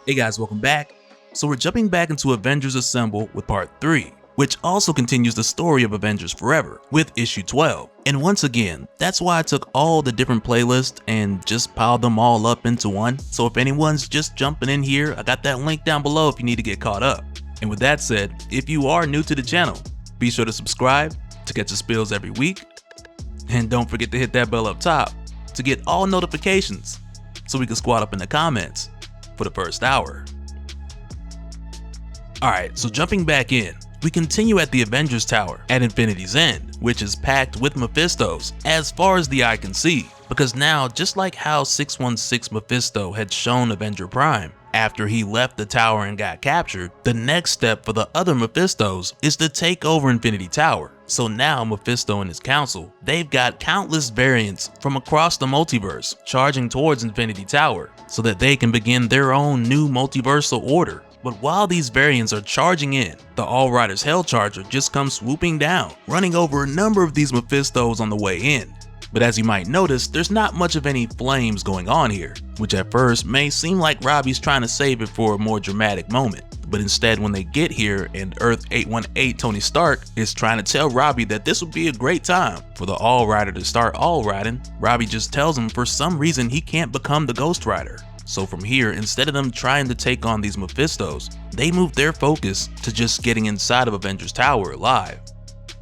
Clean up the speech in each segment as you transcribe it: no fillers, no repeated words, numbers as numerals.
Hey guys, welcome back. So we're jumping back into Avengers Assemble with part 3, which also continues the story of Avengers Forever with issue 12. And once again, that's why I took all the different playlists and just piled them all up into one. So if anyone's just jumping in here, I got that link down below if you need to get caught up. And with that said, if you are new to the channel, be sure to subscribe to catch the spills every week. And don't forget to hit that bell up top to get all notifications so we can squat up in the comments for the first hour. Alright, so jumping back in, we continue at the Avengers Tower at Infinity's End, which is packed with Mephistos as far as the eye can see, because now, just like how 616 Mephisto had shown Avenger Prime after he left the tower and got captured, the next step for the other Mephistos is to take over Infinity Tower. So now Mephisto and his council, they've got countless variants from across the multiverse charging towards Infinity Tower so that they can begin their own new multiversal order. But while these variants are charging in, the All Riders Hellcharger just comes swooping down, running over a number of these Mephistos on the way in. But as you might notice, there's not much of any flames going on here, which at first may seem like Robbie's trying to save it for a more dramatic moment. But instead, when they get here and Earth 818 Tony Stark is trying to tell Robbie that this would be a great time for the All Rider to start all riding, Robbie just tells him for some reason he can't become the Ghost Rider. So from here, instead of them trying to take on these Mephistos, they move their focus to just getting inside of Avengers Tower alive.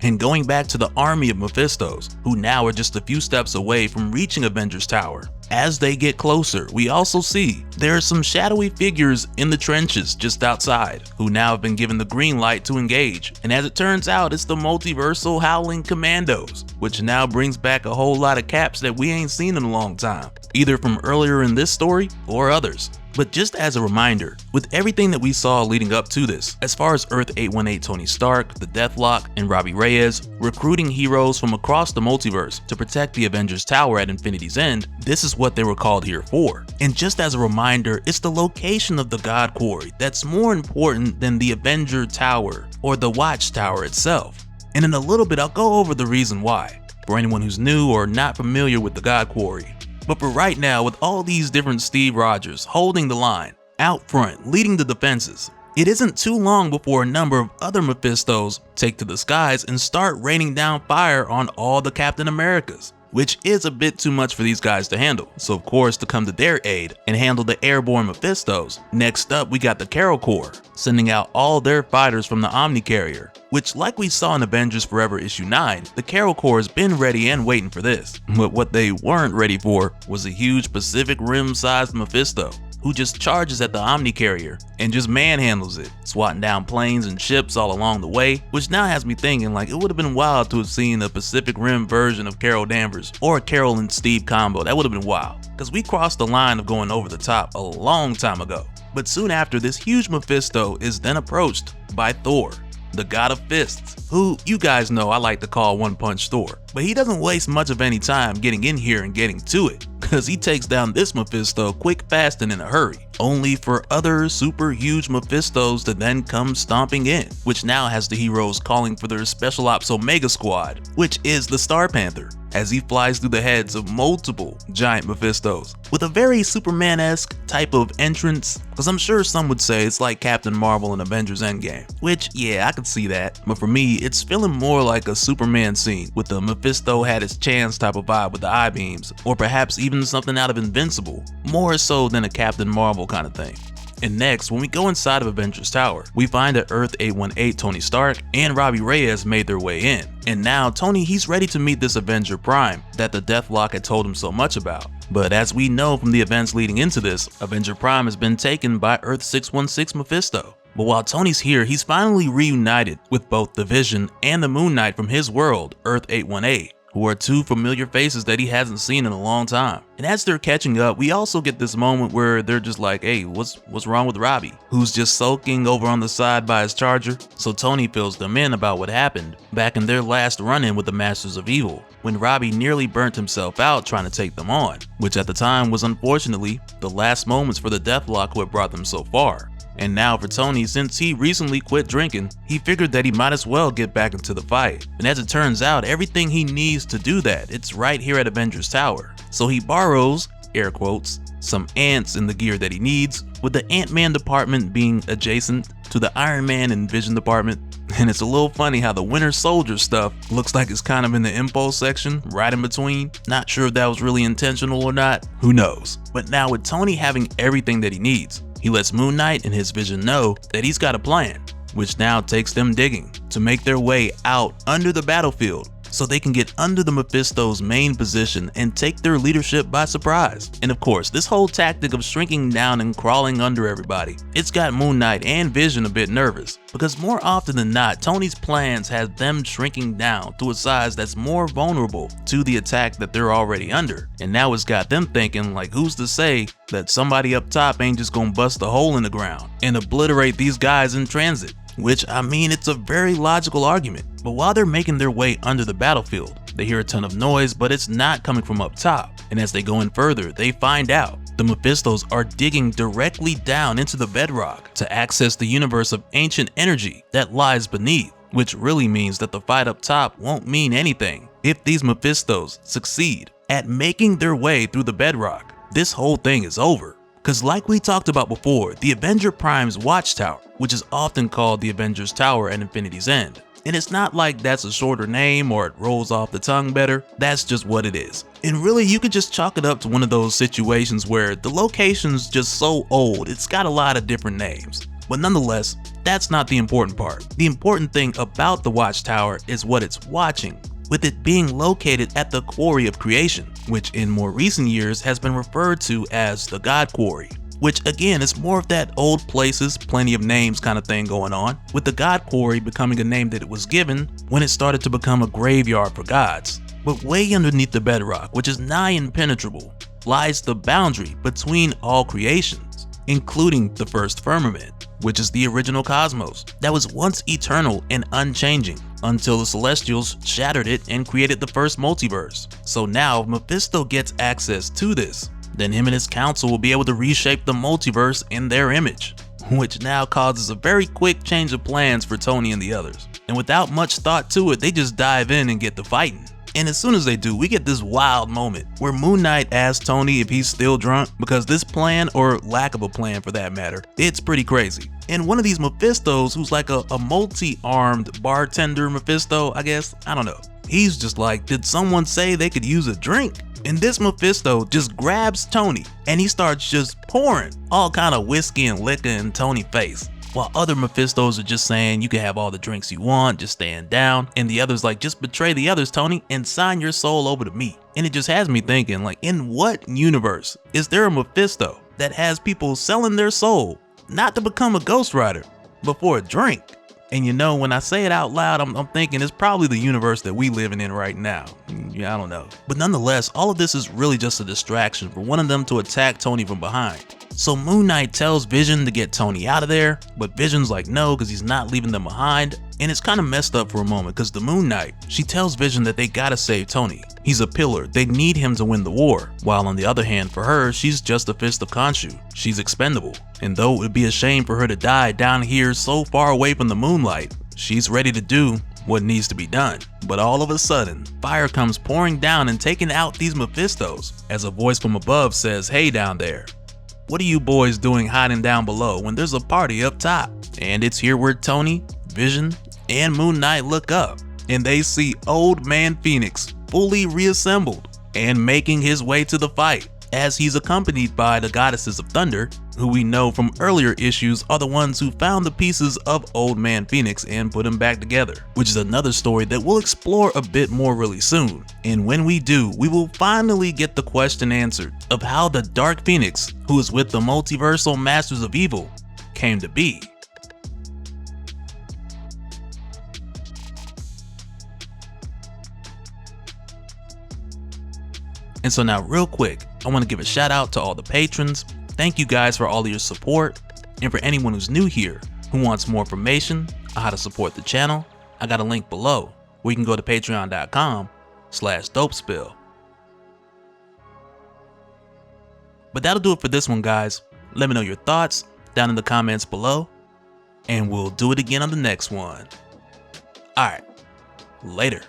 And going back to the army of Mephistos, who now are just a few steps away from reaching Avengers Tower. As they get closer, we also see there are some shadowy figures in the trenches just outside, who now have been given the green light to engage. And as it turns out, it's the Multiversal Howling Commandos, which now brings back a whole lot of caps that we ain't seen in a long time, either from earlier in this story or others. But just as a reminder, with everything that we saw leading up to this, as far as Earth 818 Tony Stark, the Deathlock, and Robbie Reyes recruiting heroes from across the multiverse to protect the Avengers Tower at Infinity's End, this is what they were called here for. And just as a reminder, it's the location of the God Quarry that's more important than the Avenger Tower or the Watchtower itself. And in a little bit, I'll go over the reason why, for anyone who's new or not familiar with the God Quarry. But for right now, with all these different Steve Rogers holding the line, out front, leading the defenses, it isn't too long before a number of other Mephistos take to the skies and start raining down fire on all the Captain Americas, which is a bit too much for these guys to handle. So of course, to come to their aid and handle the airborne Mephistos, next up we got the Carol Corps, sending out all their fighters from the Omni Carrier, which, like we saw in Avengers Forever issue 9, the Carol Corps has been ready and waiting for this. But what they weren't ready for was a huge Pacific Rim-sized Mephisto, who just charges at the Omni Carrier and just manhandles it, swatting down planes and ships all along the way, which now has me thinking like it would have been wild to have seen a Pacific Rim version of Carol Danvers or a Carol and Steve combo. That would have been wild, because we crossed the line of going over the top a long time ago. But soon after, this huge Mephisto is then approached by Thor, the God of Fists, who you guys know I like to call One Punch Thor. But he doesn't waste much of any time getting in here and getting to it, cause he takes down this Mephisto quick, fast, and in a hurry, only for other super huge Mephistos to then come stomping in, which now has the heroes calling for their Special Ops Omega Squad, which is the Star Panther, as he flies through the heads of multiple giant Mephistos, with a very Superman-esque type of entrance, because I'm sure some would say it's like Captain Marvel in Avengers Endgame, which yeah, I could see that, but for me, it's feeling more like a Superman scene with the Mephisto had his chance type of vibe with the eye beams, or perhaps even something out of Invincible, more so than a Captain Marvel kind of thing. And next, when we go inside of Avengers Tower, we find that Earth 818 Tony Stark and Robbie Reyes made their way in. And now Tony, he's ready to meet this Avenger Prime that the Deathlock had told him so much about. But as we know from the events leading into this, Avenger Prime has been taken by Earth 616 Mephisto. But while Tony's here, he's finally reunited with both the Vision and the Moon Knight from his world, Earth 818. Who are two familiar faces that he hasn't seen in a long time. And as they're catching up, we also get this moment where they're just like, hey, what's wrong with Robbie? Who's just sulking over on the side by his charger. So Tony fills them in about what happened back in their last run-in with the Masters of Evil, when Robbie nearly burnt himself out trying to take them on, which at the time was unfortunately the last moments for the Deathlock who had brought them so far. And now for Tony, since he recently quit drinking, he figured that he might as well get back into the fight. And as it turns out, everything he needs to do that, it's right here at Avengers Tower. So he borrows air quotes, some ants in the gear that he needs, with the Ant-Man department being adjacent to the Iron Man and Vision department. And it's a little funny how the Winter Soldier stuff looks like it's kind of in the impulse section, right in between. Not sure if that was really intentional or not, who knows. But now with Tony having everything that he needs, he lets Moon Knight and his Vision know that he's got a plan, which now takes them digging to make their way out under the battlefield so they can get under the Mephisto's main position and take their leadership by surprise. And of course, this whole tactic of shrinking down and crawling under everybody, it's got Moon Knight and Vision a bit nervous, because more often than not, Tony's plans have them shrinking down to a size that's more vulnerable to the attack that they're already under. And now it's got them thinking, like, who's to say that somebody up top ain't just gonna bust a hole in the ground and obliterate these guys in transit? Which, I mean, it's a very logical argument. But while they're making their way under the battlefield, they hear a ton of noise, but it's not coming from up top. And as they go in further, they find out the Mephistos are digging directly down into the bedrock to access the universe of ancient energy that lies beneath, which really means that the fight up top won't mean anything if these Mephistos succeed at making their way through the bedrock. This whole thing is over. Cause like we talked about before, the Avenger Prime's watchtower, which is often called the Avengers Tower at Infinity's End. And it's not like that's a shorter name or it rolls off the tongue better, that's just what it is. And really, you could just chalk it up to one of those situations where the location's just so old, it's got a lot of different names. But nonetheless, that's not the important part. The important thing about the watchtower is what it's watching, with it being located at the Quarry of Creation, which in more recent years has been referred to as the God Quarry, which again is more of that old places, plenty of names kind of thing going on, with the God Quarry becoming a name that it was given when it started to become a graveyard for gods. But way underneath the bedrock, which is nigh impenetrable, lies the boundary between all creations, including the first firmament, which is the original cosmos that was once eternal and unchanging until the Celestials shattered it and created the first multiverse. So now if Mephisto gets access to this, then him and his council will be able to reshape the multiverse in their image, which now causes a very quick change of plans for Tony and the others. And without much thought to it, they just dive in and get to fighting. And as soon as they do, we get this wild moment where Moon Knight asks Tony if he's still drunk, because this plan, or lack of a plan for that matter, it's pretty crazy. And one of these Mephistos, who's like a multi-armed bartender Mephisto, I guess, I don't know. He's just like, did someone say they could use a drink? And this Mephisto just grabs Tony and he starts just pouring all kind of whiskey and liquor in Tony's face. While other Mephistos are just saying, you can have all the drinks you want, just stand down. And the others like, just betray the others, Tony, and sign your soul over to me. And it just has me thinking, like, in what universe is there a Mephisto that has people selling their soul, not to become a Ghost Rider, but for a drink? And you know, when I say it out loud, I'm thinking it's probably the universe that we living in right now. Yeah, I don't know. But nonetheless, all of this is really just a distraction for one of them to attack Tony from behind. So Moon Knight tells Vision to get Tony out of there, but Vision's like no, because he's not leaving them behind. And it's kind of messed up for a moment, because the Moon Knight, she tells Vision that they gotta save Tony. He's a pillar, they need him to win the war. While on the other hand, for her, she's just a fist of Khonshu. She's expendable. And though it would be a shame for her to die down here so far away from the moonlight, she's ready to do what needs to be done. But all of a sudden, fire comes pouring down and taking out these Mephistos, as a voice from above says, hey down there, what are you boys doing hiding down below when there's a party up top? And it's here where Tony, Vision, and Moon Knight look up, and they see Old Man Phoenix fully reassembled and making his way to the fight, as he's accompanied by the Goddesses of Thunder, who we know from earlier issues are the ones who found the pieces of Old Man Phoenix and put them back together, which is another story that we'll explore a bit more really soon. And when we do, we will finally get the question answered of how the Dark Phoenix, who is with the Multiversal Masters of Evil, came to be. And so now real quick, I want to give a shout out to all the patrons. Thank you guys for all of your support. And for anyone who's new here who wants more information on how to support the channel, I got a link below where you can go to patreon.com/Dopespill. But that'll do it for this one, guys. Let me know your thoughts down in the comments below, and we'll do it again on the next one. Alright, later.